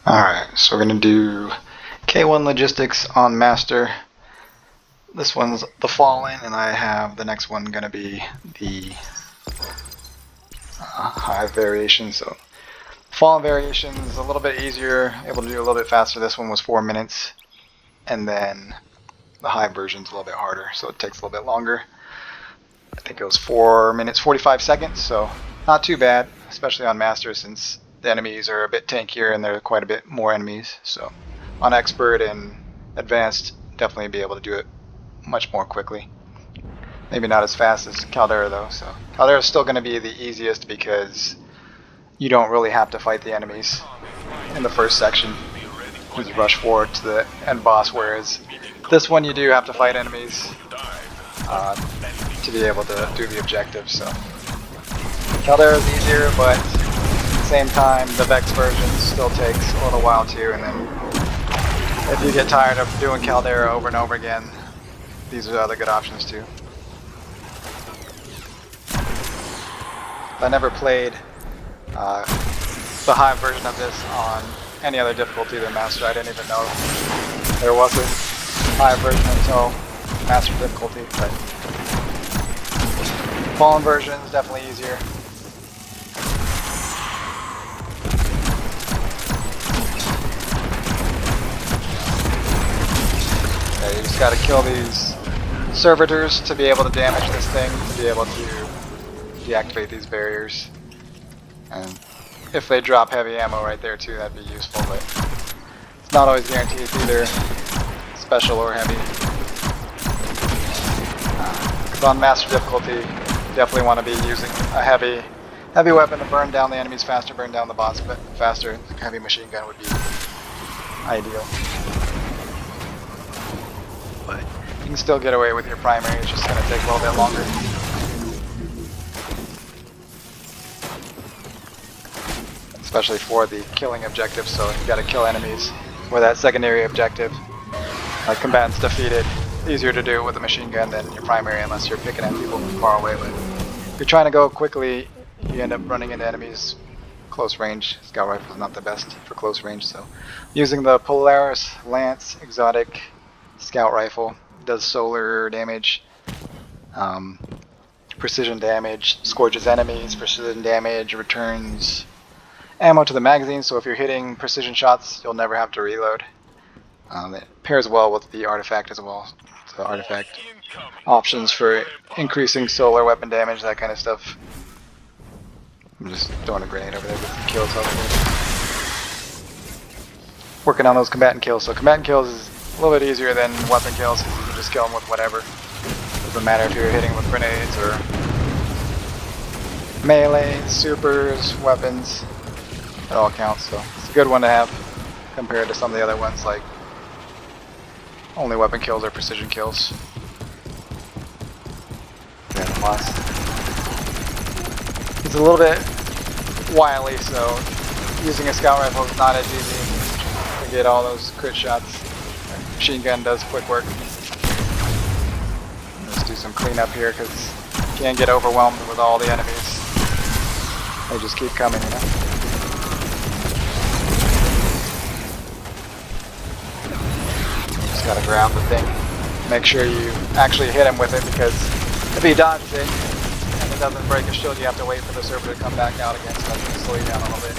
Alright, so we're going to do K1 Logistics on Master. This one's the Fallen, and I have the next one going to be the Hive variation. So Fallen variation is a little bit easier, able to do a little bit faster. This one was 4 minutes, and then the Hive version is a little bit harder, so it takes a little bit longer. I think it was 4 minutes 45 seconds, so not too bad, especially on Master since the enemies are a bit tankier and there are quite a bit more enemies. So on Expert and Advanced, definitely be able to do it much more quickly. Maybe not as fast as Caldera though. So Caldera is still going to be the easiest because you don't really have to fight the enemies in the first section. You just rush forward to the end boss, whereas this one you do have to fight enemies to be able to do the objective. So Caldera is easier, but at the same time the Vex version still takes a little while too, and then if you get tired of doing Caldera over and over again, these are other good options too. I never played the Hive version of this on any other difficulty than Master. I didn't even know there was a Hive version until Master difficulty, but Fallen version is definitely easier. Yeah, you just gotta kill these servitors to be able to damage this thing, to be able to deactivate these barriers. And if they drop heavy ammo right there too, that'd be useful, but it's not always guaranteed. It's either special or heavy. Because on Master difficulty, definitely want to be using a heavy weapon to burn down the enemies faster, burn down the boss faster. Heavy machine gun would be ideal. But you can still get away with your primary, it's just going to take a little bit longer. Especially for the killing objective, so you got to kill enemies for that secondary objective. Like combatants defeated, easier to do with a machine gun than your primary unless you're picking at people from far away. But if you're trying to go quickly, you end up running into enemies close range. Scout rifle is not the best for close range, so using the Polaris Lance exotic scout rifle does solar damage, precision damage, scourges enemies, precision damage, returns ammo to the magazine, so if you're hitting precision shots, you'll never have to reload. It pairs well with the artifact as well. So artifact options for increasing solar weapon damage, that kind of stuff. I'm just throwing a grenade over there with some kills hopefully. Working on those combatant kills. So combatant kills is a little bit easier than weapon kills because you can just kill them with whatever. Doesn't matter if you're hitting with grenades or melee, supers, weapons. It all counts, so it's a good one to have compared to some of the other ones like only weapon kills or precision kills. Yeah, the boss. It's a little bit wily, so using a scout rifle is not as easy to get all those crit shots. Machine gun does quick work. Let's do some cleanup here because you can't get overwhelmed with all the enemies. They just keep coming, you know. Gotta grab the thing. Make sure you actually hit him with it, because if he dodges it and it doesn't break his shield, you have to wait for the servitor to come back out again, so that's going to slow you down a little bit.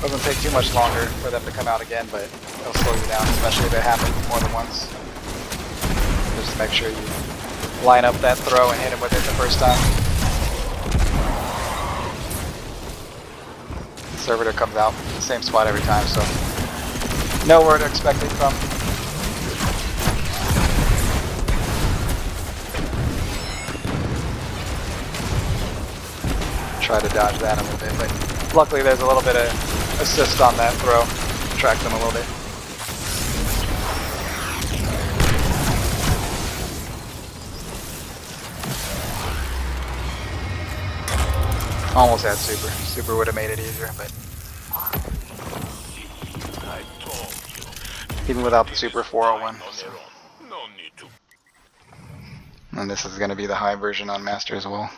Doesn't take too much longer for them to come out again, but it'll slow you down, especially if it happens more than once. Just make sure you line up that throw and hit him with it the first time. The servitor comes out in the same spot every time, so know where to expect it from. Try to dodge that a little bit, but luckily there's a little bit of assist on that throw to track them a little bit. Almost had super. Super would have made it easier, but even without the super 401. So. And this is going to be the high version on Master as well.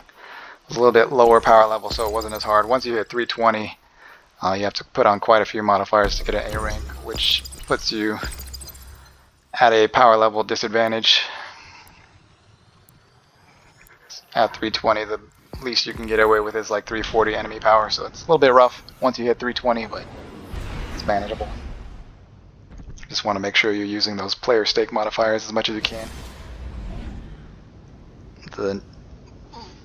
It's a little bit lower power level, so it wasn't as hard. Once you hit 320, You have to put on quite a few modifiers to get an A rank, which puts you at a power level disadvantage. At 320, the least you can get away with is like 340 enemy power, so it's a little bit rough once you hit 320, but it's manageable. Just want to make sure you're using those player stake modifiers as much as you can. The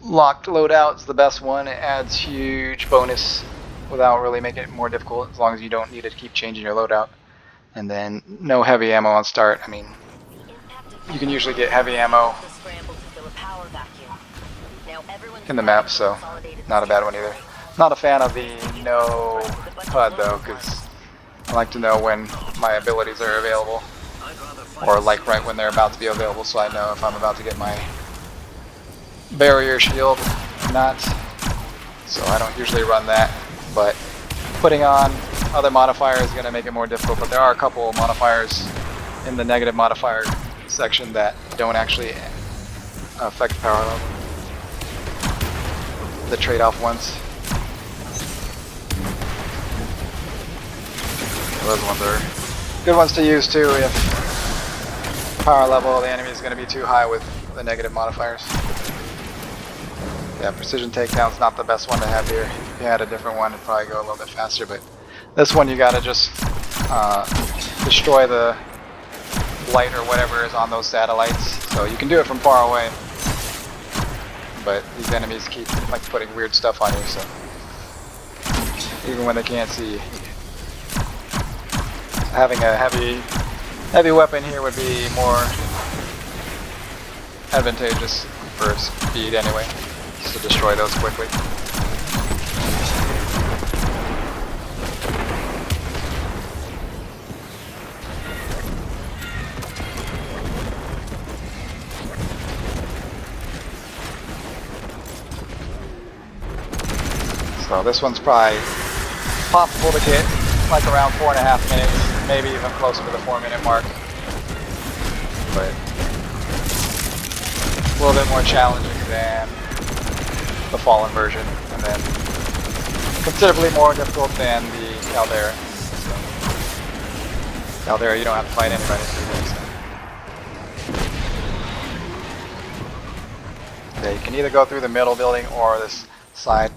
locked loadout is the best one. It adds huge bonus without really making it more difficult, as long as you don't need to keep changing your loadout. And then no heavy ammo on start. I mean, you can usually get heavy ammo in the map, so not a bad one either. Not a fan of the no HUD though, because I like to know when my abilities are available, or like right when they're about to be available, so I know if I'm about to get my barrier shield or not. So I don't usually run that, but putting on other modifiers is going to make it more difficult. But there are a couple modifiers in the negative modifier section that don't actually affect power level. The trade-off ones. Those ones are good ones to use too if power level of the enemy is going to be too high with the negative modifiers. Yeah, precision takedown's not the best one to have here. If you had a different one, it'd probably go a little bit faster, but this one you gotta just destroy the light or whatever is on those satellites. So you can do it from far away, but these enemies keep like putting weird stuff on you, so even when they can't see you. Having a heavy weapon here would be more advantageous for speed anyway, just to destroy those quickly. So this one's probably possible to get like around 4.5 minutes, maybe even closer to the 4-minute mark, but a little bit more challenging than the Fallen version, and then considerably more difficult than the Caldera. So, Caldera, you don't have to fight anybody. Yeah, you can either go through the middle building or this side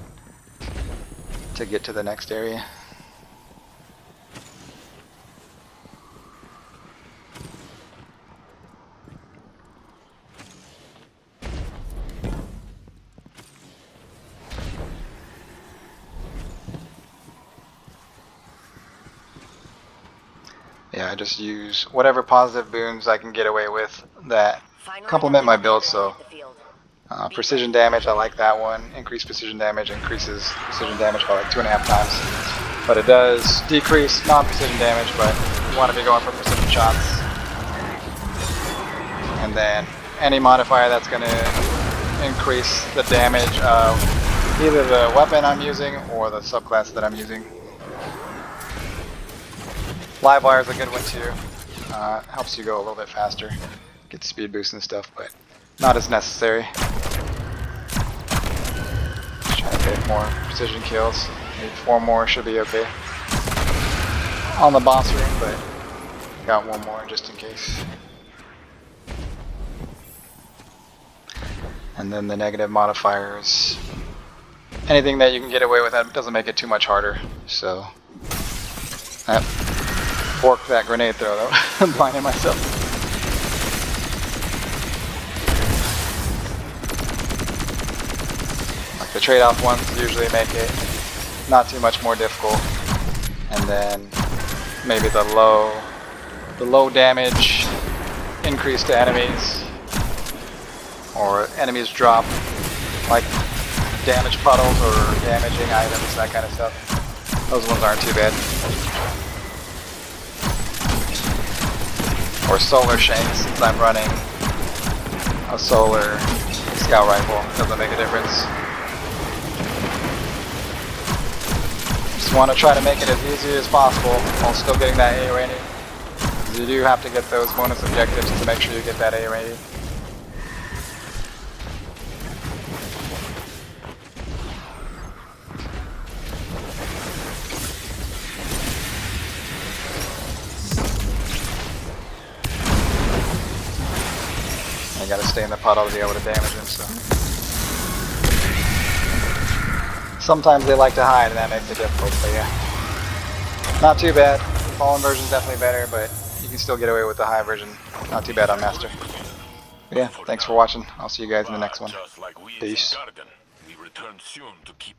to get to the next area. Yeah, I just use whatever positive boons I can get away with that complement my build, so precision damage, I like that one. Increased precision damage increases precision damage by like 2.5 times. But it does decrease non-precision damage, but you want to be going for precision shots. And then any modifier that's going to increase the damage of either the weapon I'm using or the subclass that I'm using. Live wire is a good one too. Helps you go a little bit faster. Get speed boost and stuff, but not as necessary. Just trying to get more precision kills. Maybe 4 more should be okay. On the boss room, but got 1 more just in case. And then the negative modifiers. Anything that you can get away with that doesn't make it too much harder. So that forked that grenade throw though. I'm blinding myself. Like the trade-off ones usually make it not too much more difficult. And then maybe the low damage increase to enemies, or enemies drop like damage puddles or damaging items, that kind of stuff. Those ones aren't too bad. Or solar shanks, since I'm running a solar scout rifle, doesn't make a difference. Just want to try to make it as easy as possible while still getting that A rating. You do have to get those bonus objectives to make sure you get that A rating. gotta stay in the puddle to be able to damage him, so. Sometimes they like to hide and that makes it difficult, but yeah. Not too bad. Fallen version's definitely better, but you can still get away with the Hive version. Not too bad on Master. But yeah, thanks for watching. I'll see you guys in the next one. Peace. We return soon to keep